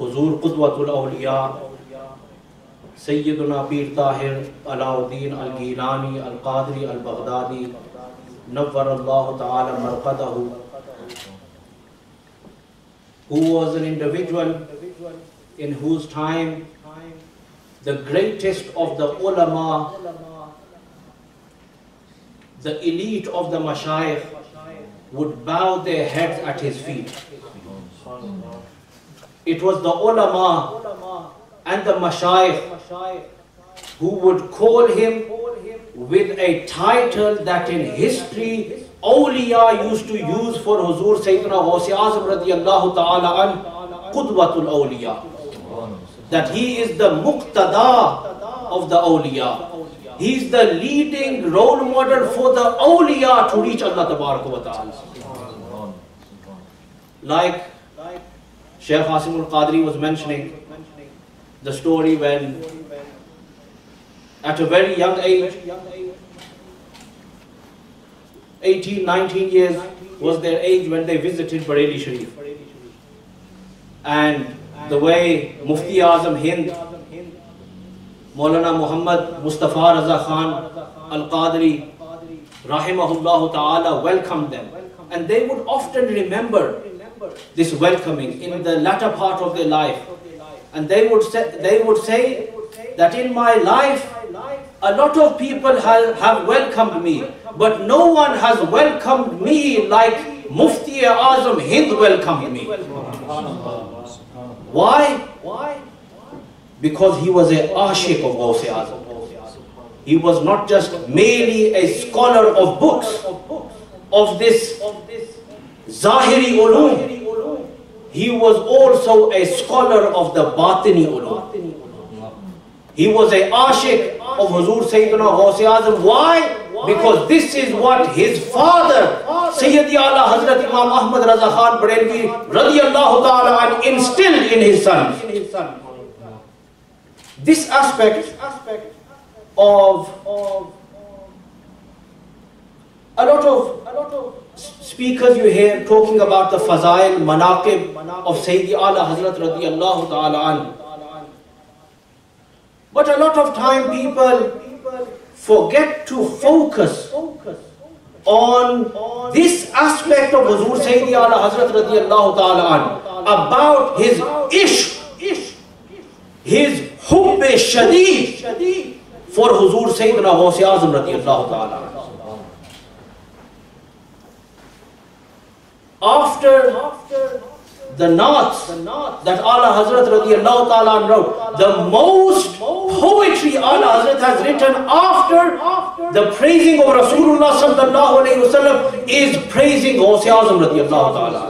Huzur Qudwatul Aulia, Sayyiduna Pir Tahir Alauddin al-Gillani al-Qadri al-Baghdadi, Nawwarallahu ta'ala marqadahu, who was an individual in whose time the greatest of the ulama, the elite of the mashayikh, would bow their heads at his feet. It was the ulama and the mashayikh who would call him with a title that in history Aulia used to use for Huzur Sayyidina Ghawth radiyallahu ta'ala an Qudwatul Aulia. That he is the muqtada of the Aulia. He is the leading role model for the Aulia to reach Allah ta'ala. Like Shaykh al-Qadri was mentioning the story when at a very young age, 18, 19 years was their age when they visited Bareilly Sharif. And the way Mufti Azzam Hind, Maulana Muhammad Mustafa Raza Khan, al-Qadri, rahimahullah ta'ala, welcomed them. And they would often remember this welcoming in the latter part of their life. And they would say that in my life, a lot of people have welcomed me, but no one has welcomed me like Mufti Azzam Hind welcomed me. Why? Because he was a ashik of Ghawth Azzam. He was not just merely a scholar of books, of this Zahiri ulum. He was also a scholar of the Batini ulum. He was a ashik of Huzur Sayyidina Ghawth Azzam. Why? Because this is what his father, Sayyidi Ala Hazrat Imam Ahmed Raza Khan Bareilly radiyallahu ta'ala an instilled in his son. This aspect of a lot of speakers you hear talking about the fazail, manaqib of Sayyidi Ala Hazrat radiyallahu ta'ala an. But a lot of time people forget to focus on this aspect of Huzur Sayyidi Ala Hazrat radiyallahu ta'ala an, about his ishq, his hubb shadid for Huzur Sayyidina Ghawth Azzam radiyallahu ta'ala an. After the naats that Ala Hazrat radiyallahu ta'ala wrote, the most poetry Ala Hazrat has written after the praising of Rasulullah sallallahu alayhi wasallam is praising Ghawth Azzam radiyallahu ta'ala.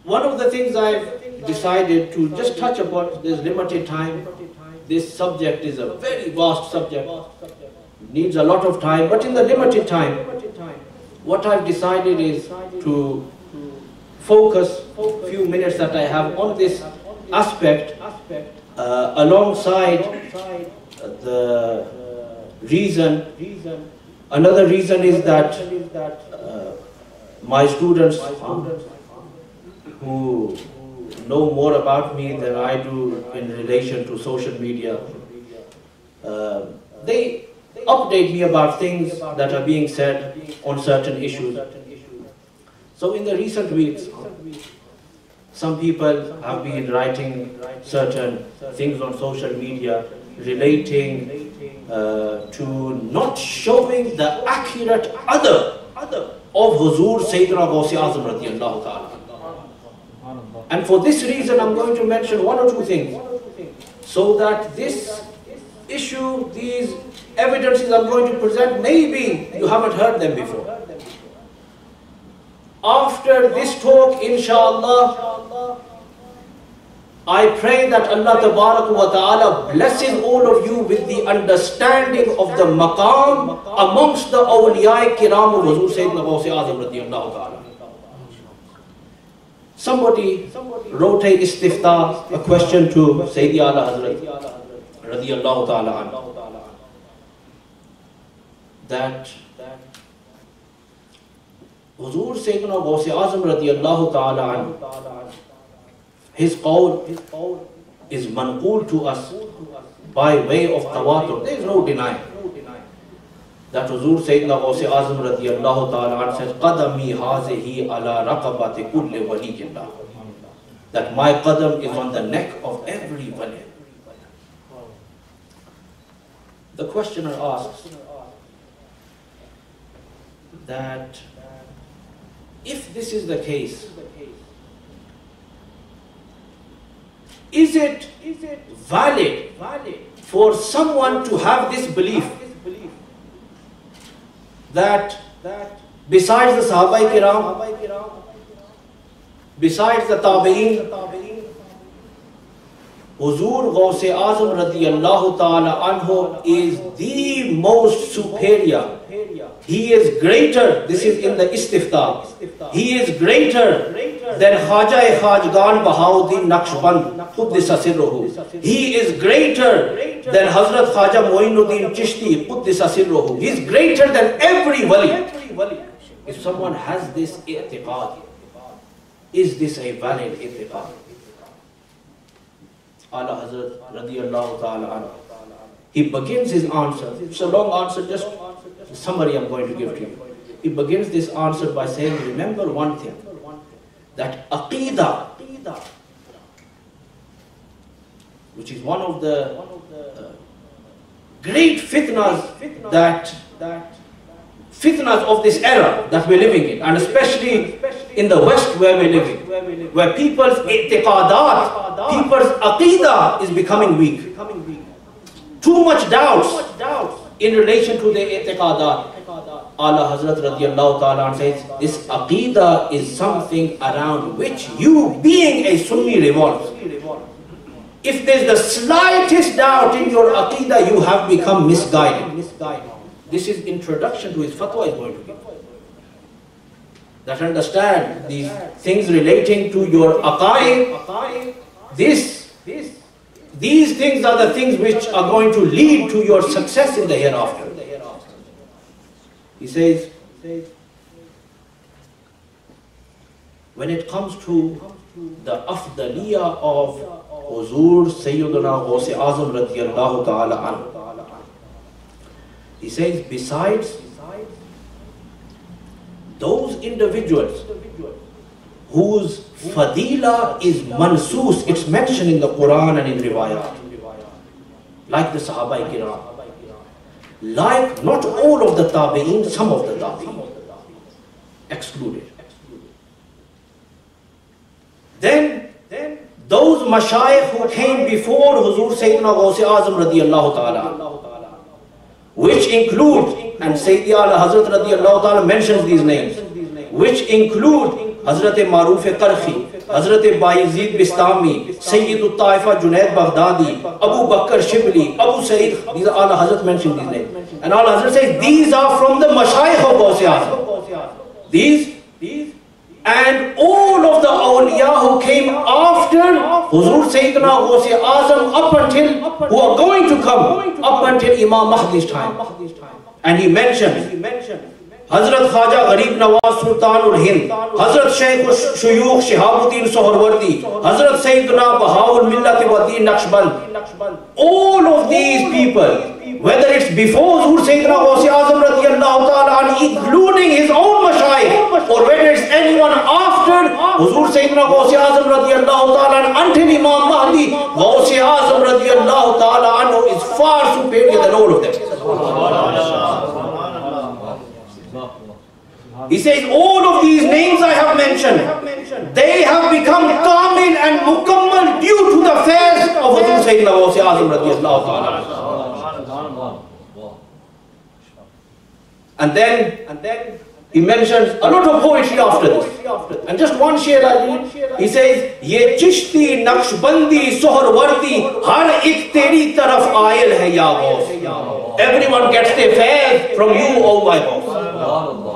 One of the things I've decided to just touch upon, there's limited time. This subject is a very vast subject. Needs a lot of time, but in the limited time, what I've decided is to focus a few minutes that I have on this aspect alongside the reason. Another reason is that my students who know more about me than I do in relation to social media, they update me about things that are being said on certain issues. So in the recent weeks, some people have been writing certain things on social media relating to not showing the accurate other of Huzur Sayyidina Ghawth Azzam radiyallahu ta'ala. And for this reason, I'm going to mention one or two things, so that this issue, these evidences I'm going to present, maybe you haven't heard them before. After this talk, inshallah, I pray that Allah Ta'ala blesses all of you with the understanding of the maqam amongst the awliya kiram of Huzur Sayyidina Ghawth Azzam radiyallahu ta'ala. Somebody wrote a istiftah, a question to Sayyidi Ala Hazrat radiyallahu ta'ala an, that Huzur Sayyidina Ghawth Azzam radiyallahu ta'ala anhu, his qawl is manqul to us by way of tawatur. There is no denying that Huzur Sayyidina Ghawth Azzam radiyallahu ta'ala anhu says, Qadami hazihi ala raqabati kulli waliyillah. That my qadam is on the neck of every wali. The questioner asks that if this is the case, is it valid for someone to have this belief that besides the Sahaba Kiram, besides the Tabi'een, Huzur Ghawth Azzam radiyallahu ta'ala anhu is the most superior. He is greater, this is in the Istiftah, he is greater than Khaja Khajgan Bahauddin Naqhbandi Quddisa Sirruhu. He is greater than Hazrat Khaja Moinuddin Chishti Quddisa Sirruhu. He is greater than every wali. If someone has this i'tiqad, is this a valid i'tiqad? Ala Hazrat radiyallahu ta'ala anhu, he begins his answer. It's a long answer, just a summary I'm going to give to you. He begins this answer by saying, remember one thing, that Aqidah, which is one of the great fitnas of this era that we're living in, and especially in the West where we're living, where people's i'tiqadat, people's aqidah is becoming weak. Too much doubts in relation to their i'tiqadat. Ala Hazrat radiyallahu ta'ala says, this aqidah is something around which you being a Sunni revolves. If there's the slightest doubt in your aqidah, you have become misguided. This is introduction to his fatwa is going to be. That understand these things relating to your aqaid, these things are the things which are going to lead to your success in the hereafter. He says, when it comes to the afdaliyah of Huzur Sayyidina Ghawth Azzam radiyallahu ta'ala anhu, he says, besides those individuals whose fadila is mansoos, it's mentioned in the Quran and in riwayat, like the Sahaba Kiram, like not all of the Tabi'een, some of the Tabi'een excluded. Then those mashayikh who came before Huzur Sayyidina Ghawth Azzam radiyallahu ta'ala, which include, and Sayyidi Ala Hazrat radiyallahu ta'ala mentions these names, which include Hazrat Maruf Qarhi, Hazrat Bayezid Bistami, Sayyidul Taifa Junaid Baghdadi, Abu Bakr Shibli, Abu Sayyid, these are Ala Hazrat mentioned these names. And Ala Hazrat says, these are from the mashayikh of Ghawth Azzam. These, and all of the Aulia who came after Huzur Sayyidina Ghawth Azzam up until, who are going to come, up until Imam Mahdi's time. And he mentioned Hazrat Khaja Gharib Nawaz Sultanul Hind, Hazrat Shaykh Shuyukh Shihabuddin Sohrawardi, Hazrat Sayyidina Bahaul Millat wa Din Naqshband. All of these people, whether it's before Huzur Sayyidina Ghawth Azzam radiyallahu ta'ala, including his own mashayikh, or whether it's anyone after Huzur Sayyidina Ghawth Azzam radiyallahu ta'ala until Imam Mahdi, Ghawth Azzam radiyallahu ta'ala anhu is far superior than all of them. He says, all of these names I have mentioned, they have become kamil and mukammal due to the fairs of Huzur Sayyidina Ghawth Azzam radiyallahu ta'ala. And then he mentions a lot of poetry after this. And just one share I read. He says, Ye Chishti Naqshbandi Sohrawardi Har ik teri taraf aayal hai ya Ghawth. Everyone gets their fairs from you, O my Ghawth.